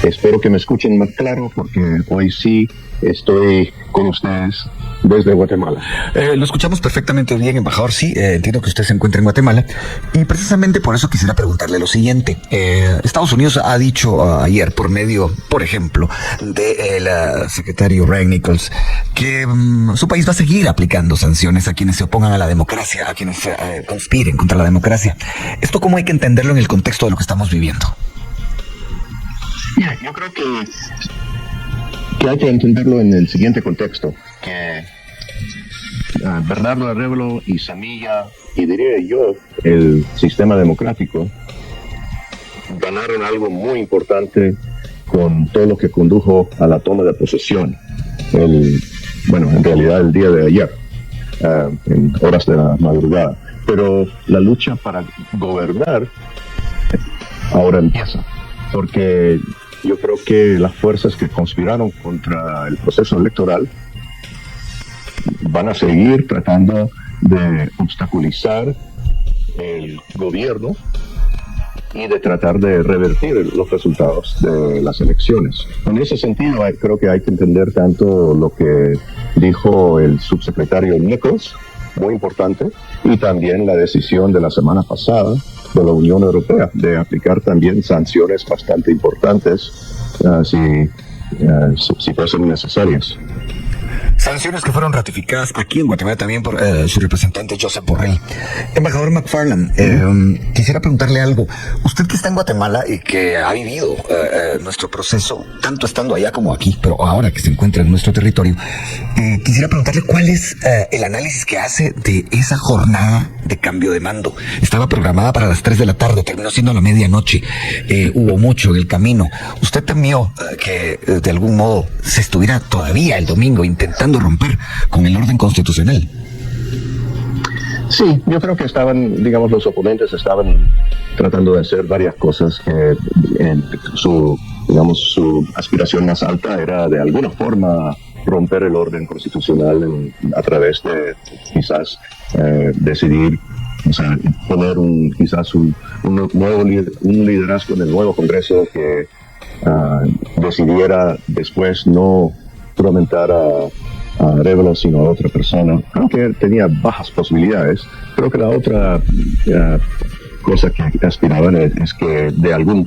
Espero que me escuchen más claro porque hoy sí estoy con ustedes desde Guatemala. Lo escuchamos perfectamente bien, embajador. Sí, entiendo que usted se encuentra en Guatemala y precisamente por eso quisiera preguntarle lo siguiente. Estados Unidos ha dicho ayer por medio, por ejemplo, del secretario Ray Nichols que su país va a seguir aplicando sanciones a quienes se opongan a la democracia, a quienes conspiren contra la democracia. ¿Esto cómo hay que entenderlo en el contexto de lo que estamos viviendo? Mira, yo creo que hay que entenderlo en el siguiente contexto, que Bernardo Arévalo y Semilla, y diría yo, el sistema democrático, ganaron algo muy importante con todo lo que condujo a la toma de posesión, en realidad el día de ayer, en horas de la madrugada. Pero la lucha para gobernar ahora empieza, porque yo creo que las fuerzas que conspiraron contra el proceso electoral van a seguir tratando de obstaculizar el gobierno y de tratar de revertir los resultados de las elecciones. En ese sentido, creo que hay que entender tanto lo que dijo el subsecretario Nichols, muy importante, y también la decisión de la semana pasada de la Unión Europea de aplicar también sanciones bastante importantes si fuesen necesarias. Sanciones que fueron ratificadas aquí en Guatemala también por su representante Josep Borrell. Embajador McFarland, quisiera preguntarle algo. Usted que está en Guatemala y que ha vivido nuestro proceso, tanto estando allá como aquí, pero ahora que se encuentra en nuestro territorio, quisiera preguntarle cuál es el análisis que hace de esa jornada de cambio de mando. Estaba programada para las 3 de la tarde, terminó siendo a la medianoche. Hubo mucho en el camino. ¿Usted temió que de algún modo se estuviera todavía el domingo intentando romper con el orden constitucional? Sí, yo creo que los oponentes estaban tratando de hacer varias cosas que su aspiración más alta era de alguna forma romper el orden constitucional a través de quizás decidir, poner un liderazgo en el nuevo Congreso que decidiera después no juramentar a Arévalo sino a otra persona. Creo que tenía bajas posibilidades. Creo que la otra cosa que aspiraban es que de alguna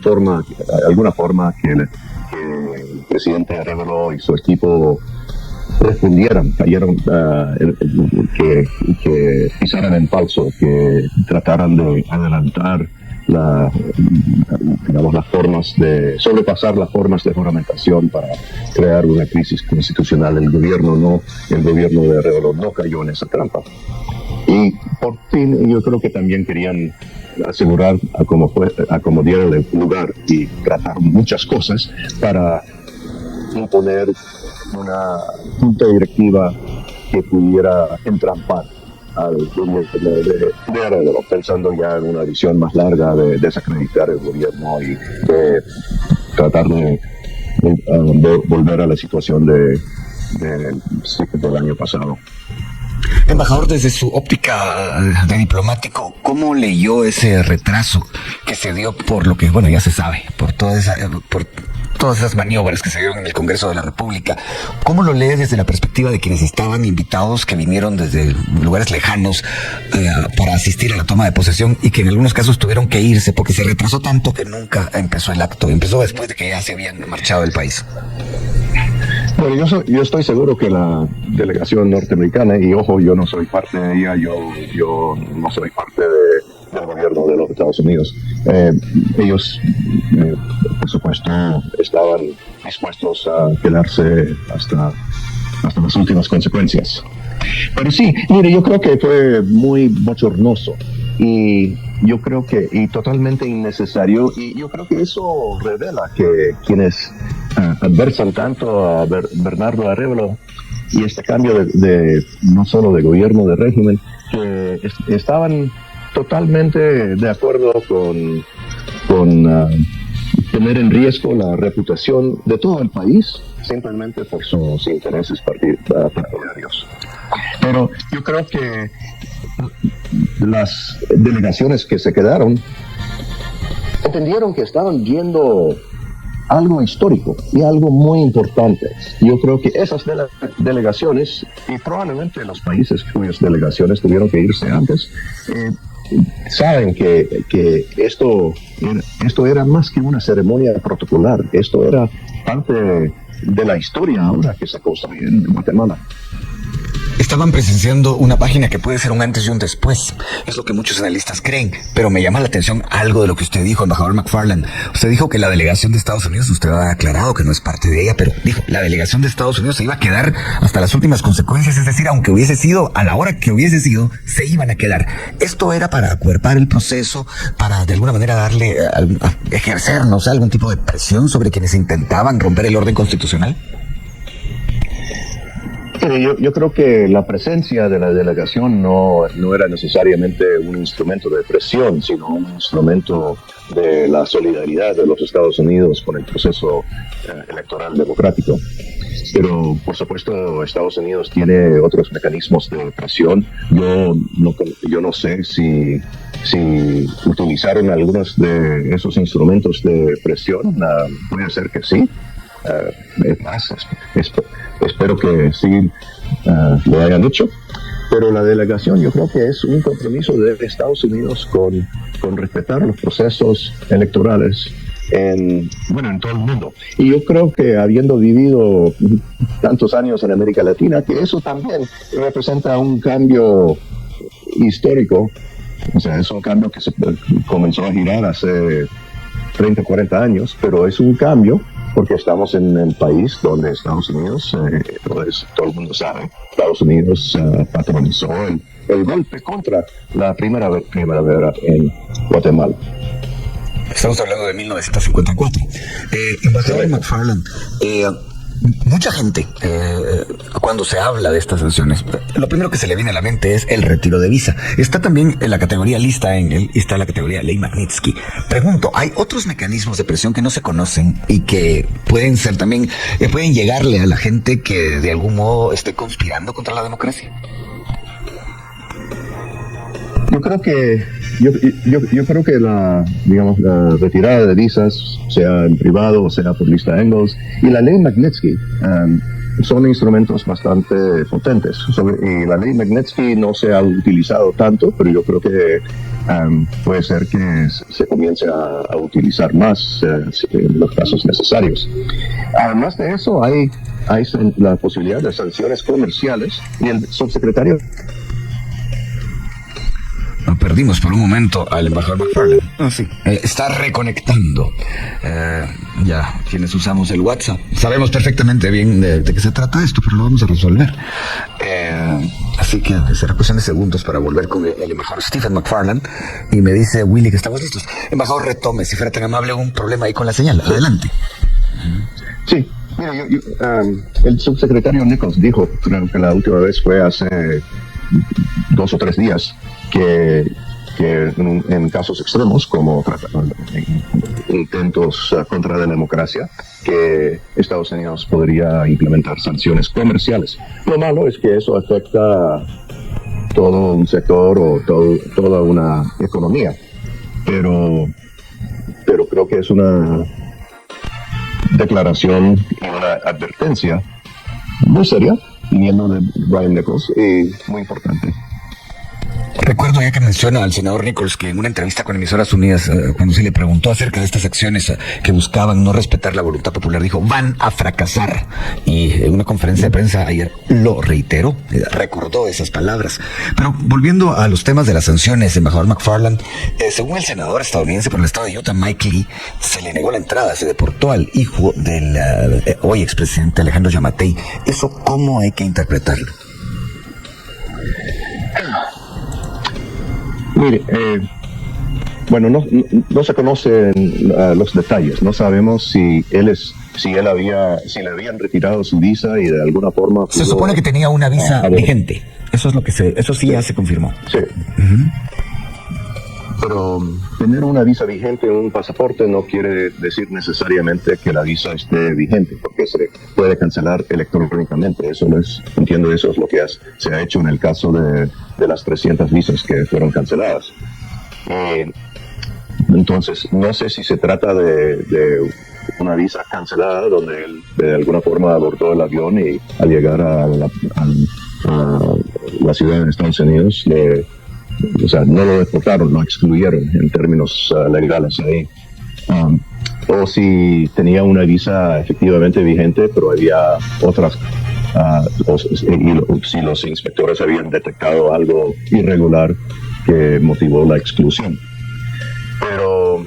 forma que el presidente Arévalo y su equipo cayeron, que pisaran en falso, que trataran de adelantar las formas de sobrepasar las formas de juramentación para crear una crisis constitucional. El gobierno de Arévalo no cayó en esa trampa. Y por fin yo creo que también querían asegurar acomodar el lugar y tratar muchas cosas para imponer una junta directiva que pudiera entrampar al gobierno de Arévalo, pensando ya en una visión más larga de desacreditar el gobierno y de tratar de volver a la situación del año pasado. Embajador, desde su óptica de diplomático, ¿cómo leyó ese retraso que se dio por lo que, ya se sabe, por todas esas maniobras que se dieron en el Congreso de la República? ¿Cómo lo lee desde la perspectiva de quienes estaban invitados, que vinieron desde lugares lejanos para asistir a la toma de posesión y que en algunos casos tuvieron que irse porque se retrasó tanto que nunca empezó el acto? Empezó después de que ya se habían marchado del país. Bueno, yo estoy seguro que la delegación norteamericana, y ojo, yo no soy parte de ella, yo no soy parte del gobierno de los Estados Unidos. Ellos, por supuesto, estaban dispuestos a quedarse hasta las últimas consecuencias. Pero sí, mire, yo creo que fue muy bochornoso y yo creo que totalmente innecesario, y yo creo que eso revela que quienes adversan tanto a Bernardo Arévalo y este cambio de no solo de gobierno, de régimen, que estaban totalmente de acuerdo con tener en riesgo la reputación de todo el país simplemente por sus intereses partidarios. Pero yo creo que las delegaciones que se quedaron entendieron que estaban yendo algo histórico y algo muy importante. Yo creo que esas delegaciones, y probablemente los países cuyas delegaciones tuvieron que irse antes, saben que esto era más que una ceremonia protocolar. Esto era parte de la historia ahora que se construye en Guatemala. Estaban presenciando una página que puede ser un antes y un después. Es lo que muchos analistas creen. Pero me llama la atención algo de lo que usted dijo, embajador McFarland. Usted dijo que la delegación de Estados Unidos, usted ha aclarado que no es parte de ella, pero dijo, la delegación de Estados Unidos se iba a quedar hasta las últimas consecuencias. Es decir, aunque hubiese sido, a la hora que hubiese sido, se iban a quedar. Esto era para acuerpar el proceso, para de alguna manera darle, ejercer, no sé, algún tipo de presión sobre quienes intentaban romper el orden constitucional. Yo creo que la presencia de la delegación no era necesariamente un instrumento de presión, sino un instrumento de la solidaridad de los Estados Unidos con el proceso electoral democrático. Pero, por supuesto, Estados Unidos tiene otros mecanismos de presión. Yo no sé si utilizaron algunos de esos instrumentos de presión. Puede ser que sí. Es más, espero que sí lo hayan hecho, pero la delegación yo creo que es un compromiso de Estados Unidos con respetar los procesos electorales en todo el mundo. Y yo creo que habiendo vivido tantos años en América Latina, que eso también representa un cambio histórico. O sea, es un cambio que se comenzó a girar hace 30, 40 años, pero es un cambio porque estamos en el país donde Estados Unidos, todo el mundo sabe, Estados Unidos patronizó el golpe contra la primavera en Guatemala. Estamos hablando de 1954. Embajador McFarland, mucha gente, cuando se habla de estas sanciones, lo primero que se le viene a la mente es el retiro de visa. Está también en la categoría lista está la categoría ley Magnitsky. Pregunto, ¿hay otros mecanismos de presión que no se conocen y que pueden ser también, pueden llegarle a la gente que de algún modo esté conspirando contra la democracia? Yo creo que la retirada de visas, sea en privado o sea por lista Engels, y la ley Magnitsky son instrumentos bastante potentes. Y la ley Magnitsky no se ha utilizado tanto, pero yo creo que puede ser que se comience a utilizar más en los casos necesarios. Además de eso, hay la posibilidad de sanciones comerciales, y el subsecretario... Perdimos por un momento al embajador McFarland. Sí. Está reconectando. Ya, quienes usamos el WhatsApp sabemos perfectamente bien de qué se trata esto, pero lo vamos a resolver. Así que será cuestión de segundos para volver con el embajador Stephen McFarland. Y me dice Willy que estamos listos. Embajador, retome, si fuera tan amable, un problema ahí con la señal. Adelante. Sí. Mira, el subsecretario Nichols dijo, creo que la última vez fue hace 2 o 3 días, que en casos extremos como intentos contra la democracia, que Estados Unidos podría implementar sanciones comerciales. Lo malo es que eso afecta todo un sector o toda una economía, pero creo que es una declaración y una advertencia muy seria viniendo de Brian Nichols y muy importante. Recuerdo, ya que menciona al senador Nichols, que en una entrevista con Emisoras Unidas, cuando se le preguntó acerca de estas acciones que buscaban no respetar la voluntad popular, dijo, van a fracasar. Y en una conferencia de prensa ayer lo reiteró, recordó esas palabras. Pero volviendo a los temas de las sanciones, embajador McFarland, según el senador estadounidense por el estado de Utah, Mike Lee, se le negó la entrada, se deportó al hijo del hoy expresidente Alejandro Yamatei. ¿Eso cómo hay que interpretarlo? Mire, no se conocen los detalles. No sabemos si le habían retirado su visa y de alguna forma se supone que tenía una visa vigente. Eso sí ya se confirmó. Sí. Uh-huh. Pero tener una visa vigente en un pasaporte no quiere decir necesariamente que la visa esté vigente, porque se puede cancelar electrónicamente. Eso es lo que se ha hecho en el caso de las 300 visas que fueron canceladas. Entonces, no sé si se trata de una visa cancelada, donde él de alguna forma abordó el avión y al llegar a la ciudad de Estados Unidos, o sea, no lo deportaron, lo excluyeron en términos legales ahí. O si tenía una visa efectivamente vigente, pero había otras, si los inspectores habían detectado algo irregular que motivó la exclusión. Pero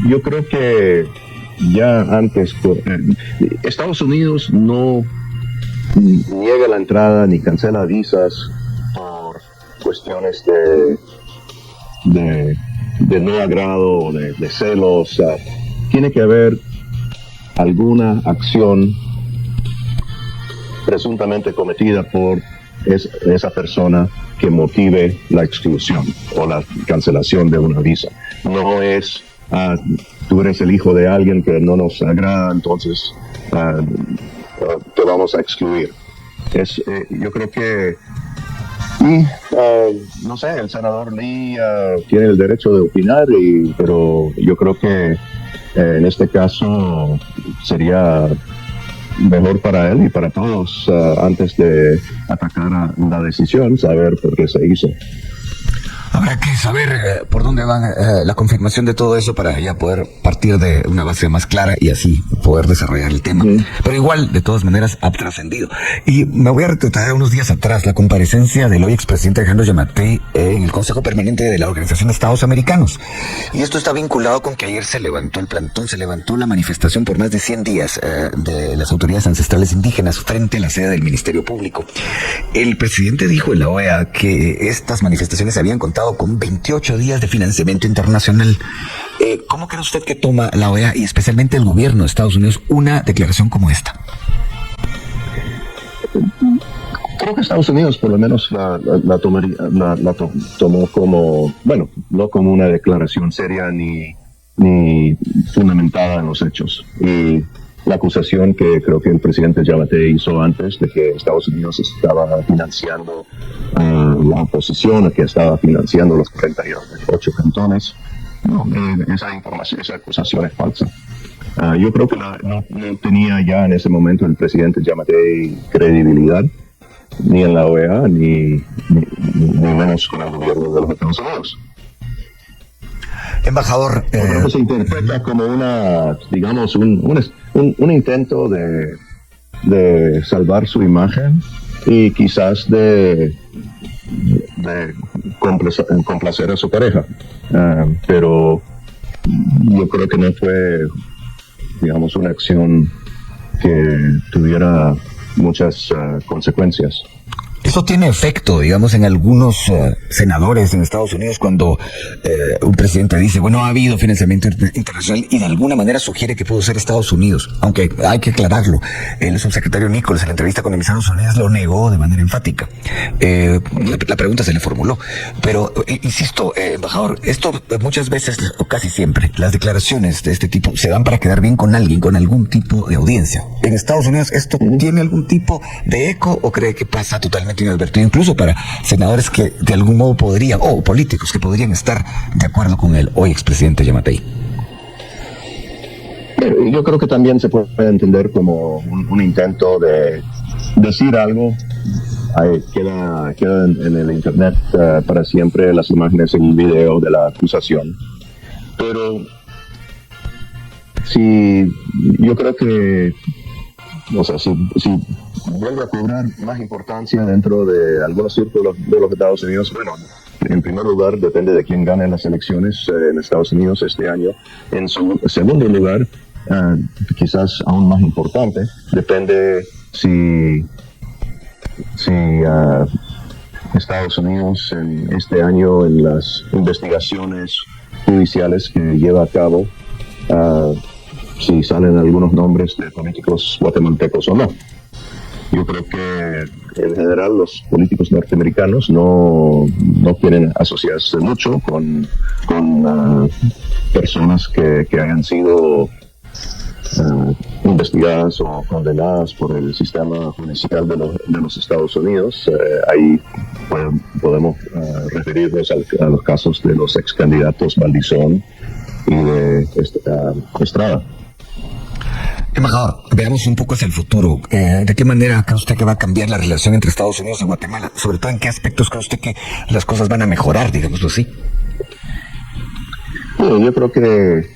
yo creo que ya antes, Estados Unidos no niega la entrada ni cancela visas por cuestiones de no agrado o de celos. Tiene que haber alguna acción presuntamente cometida por esa persona que motive la exclusión o la cancelación de una visa. No es, tú eres el hijo de alguien que no nos agrada, entonces te vamos a excluir. Yo creo que no sé, el senador Lee tiene el derecho de opinar, pero yo creo que en este caso sería mejor para él y para todos, antes de atacar a la decisión, saber por qué se hizo. Habrá que saber por dónde va la confirmación de todo eso para ya poder partir de una base más clara y así poder desarrollar el tema. Pero igual, de todas maneras, ha trascendido. Y me voy a retratar unos días atrás la comparecencia del hoy expresidente Alejandro Yamatei en el Consejo Permanente de la Organización de Estados Americanos. Y esto está vinculado con que ayer se levantó el plantón, se levantó la manifestación por más de 100 días de las autoridades ancestrales indígenas frente a la sede del Ministerio Público. El presidente dijo en la OEA que estas manifestaciones habían contado con 28 días de financiamiento internacional. ¿Cómo cree usted que toma la OEA y especialmente el gobierno de Estados Unidos una declaración como esta? Creo que Estados Unidos por lo menos la tomó como, bueno, no como una declaración seria ni fundamentada en los hechos. Y la acusación que creo que el presidente Yamatei hizo antes de que Estados Unidos estaba financiando la oposición, que estaba financiando los 48 cantones, esa acusación es falsa. Yo creo que no tenía ya en ese momento el presidente Yamatei credibilidad, ni en la OEA, ni menos con el gobierno de los Estados Unidos. Embajador, se interpreta como digamos, un intento de salvar su imagen y quizás de complacer a su pareja. Pero yo creo que no fue, digamos, una acción que tuviera muchas consecuencias. Eso tiene efecto, digamos, en algunos senadores en Estados Unidos cuando un presidente dice, bueno, ha habido financiamiento internacional y de alguna manera sugiere que pudo ser Estados Unidos, aunque hay que aclararlo. El subsecretario Nichols en la entrevista con Emisiones Unidas lo negó de manera enfática. La pregunta se le formuló. Pero, insisto, embajador, esto muchas veces, o casi siempre, las declaraciones de este tipo se dan para quedar bien con alguien, con algún tipo de audiencia. ¿En Estados Unidos esto tiene algún tipo de eco o cree que pasa totalmente inadvertido, incluso para senadores que de algún modo podrían, o políticos que podrían estar de acuerdo con el hoy expresidente Yamatei? Yo creo que también se puede entender como un intento de decir algo. Queda en el internet para siempre las imágenes y el video de la acusación. Pero yo creo que, o sea, si vuelve a cobrar más importancia dentro de algunos círculos de los Estados Unidos, bueno, en primer lugar depende de quién gane las elecciones en Estados Unidos este año. En segundo lugar, quizás aún más importante, depende si Estados Unidos en este año en las investigaciones judiciales que lleva a cabo, si salen algunos nombres de políticos guatemaltecos o no. Yo creo que en general los políticos norteamericanos no quieren asociarse mucho con personas que hayan sido investigadas o condenadas por el sistema judicial de los Estados Unidos. Ahí podemos referirnos a los casos de los ex candidatos Valdizón y de Estrada. Embajador, veamos un poco hacia el futuro. ¿De qué manera cree usted que va a cambiar la relación entre Estados Unidos y Guatemala? Sobre todo, ¿en qué aspectos cree usted que las cosas van a mejorar, digámoslo así? Bueno, yo creo que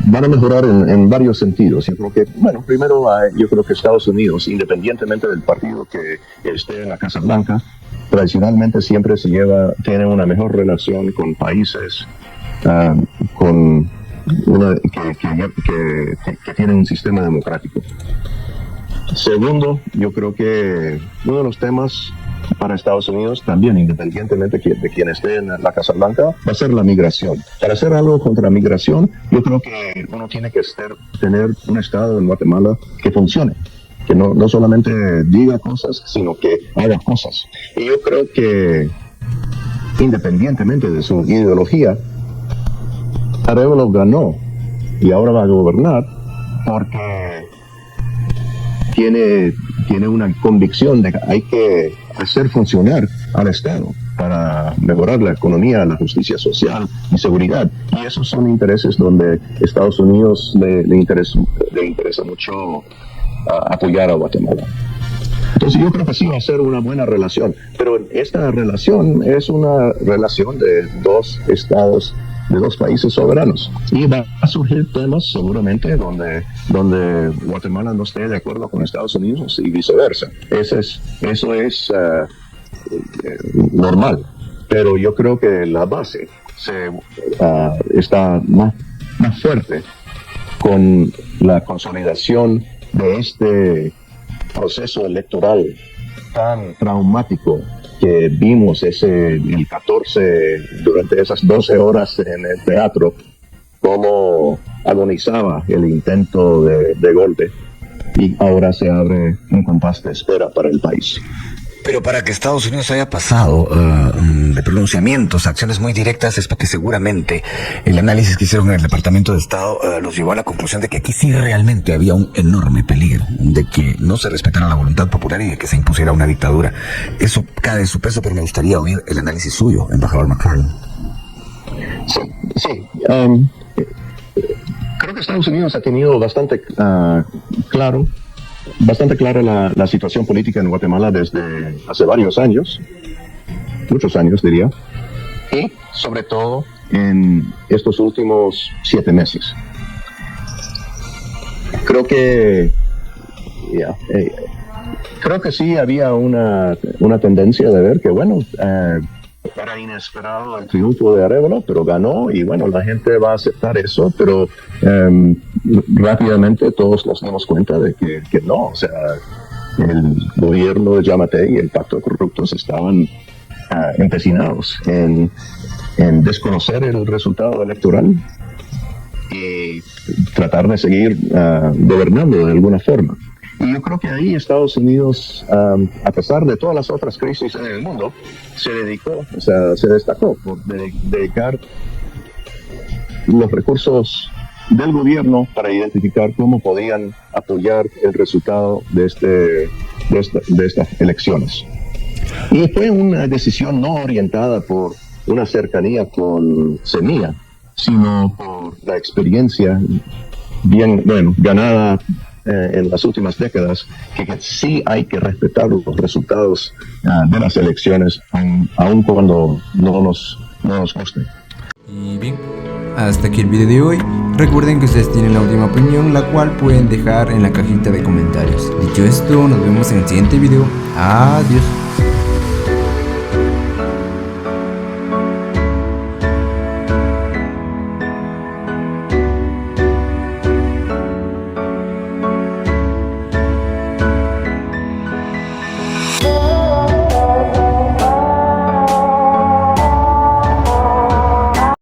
van a mejorar en varios sentidos. Yo creo que, bueno, primero, yo creo que Estados Unidos, independientemente del partido que esté en la Casa Blanca, tradicionalmente siempre tiene una mejor relación con países con que tienen un sistema democrático. Segundo, yo creo que uno de los temas para Estados Unidos, también independientemente de quien esté en la Casa Blanca, va a ser la migración. Para hacer algo contra la migración, yo creo que uno tiene que tener un Estado en Guatemala que funcione, que no solamente diga cosas, sino que haga cosas. Y yo creo que, independientemente de su ideología, Arevalo ganó y ahora va a gobernar porque tiene una convicción de que hay que hacer funcionar al Estado para mejorar la economía, la justicia social y seguridad. Y esos son intereses donde Estados Unidos le interesa mucho apoyar a Guatemala. Entonces yo creo que sí va a ser una buena relación, pero esta relación es una relación de dos estados, de dos países soberanos, y va a surgir temas seguramente donde Guatemala no esté de acuerdo con Estados Unidos y viceversa. Eso es normal, pero yo creo que la base está más fuerte con la consolidación de este proceso electoral tan traumático que vimos el 14, durante esas 12 horas en el teatro, cómo agonizaba el intento de golpe, y ahora se abre un compás de espera para el país. Pero para que Estados Unidos haya pasado de pronunciamientos a acciones muy directas es porque seguramente el análisis que hicieron en el Departamento de Estado los llevó a la conclusión de que aquí sí realmente había un enorme peligro, de que no se respetara la voluntad popular y de que se impusiera una dictadura. Eso cae de su peso, pero me gustaría oír el análisis suyo, embajador McFarland. Sí. Creo que Estados Unidos ha tenido bastante clara la situación política en Guatemala desde hace varios años, muchos años diría, y sobre todo en estos últimos 7 meses. Creo que sí había una tendencia de ver que, bueno, era inesperado el triunfo de Arevalo, pero ganó, y bueno, la gente va a aceptar eso, pero rápidamente todos nos dimos cuenta de que no, o sea, el gobierno de Giammattei y el Pacto de Corruptos estaban empecinados en desconocer el resultado electoral y tratar de seguir gobernando de alguna forma. Y yo creo que ahí Estados Unidos, a pesar de todas las otras crisis en el mundo, se destacó por dedicar los recursos del gobierno para identificar cómo podían apoyar el resultado de estas elecciones. Y fue una decisión no orientada por una cercanía con Semilla, sino por la experiencia ganada en las últimas décadas, que sí hay que respetar los resultados de las elecciones, aun cuando no nos guste. Y bien, hasta aquí el video de hoy. Recuerden que ustedes tienen la última opinión, la cual pueden dejar en la cajita de comentarios. Dicho esto, nos vemos en el siguiente video. Adiós.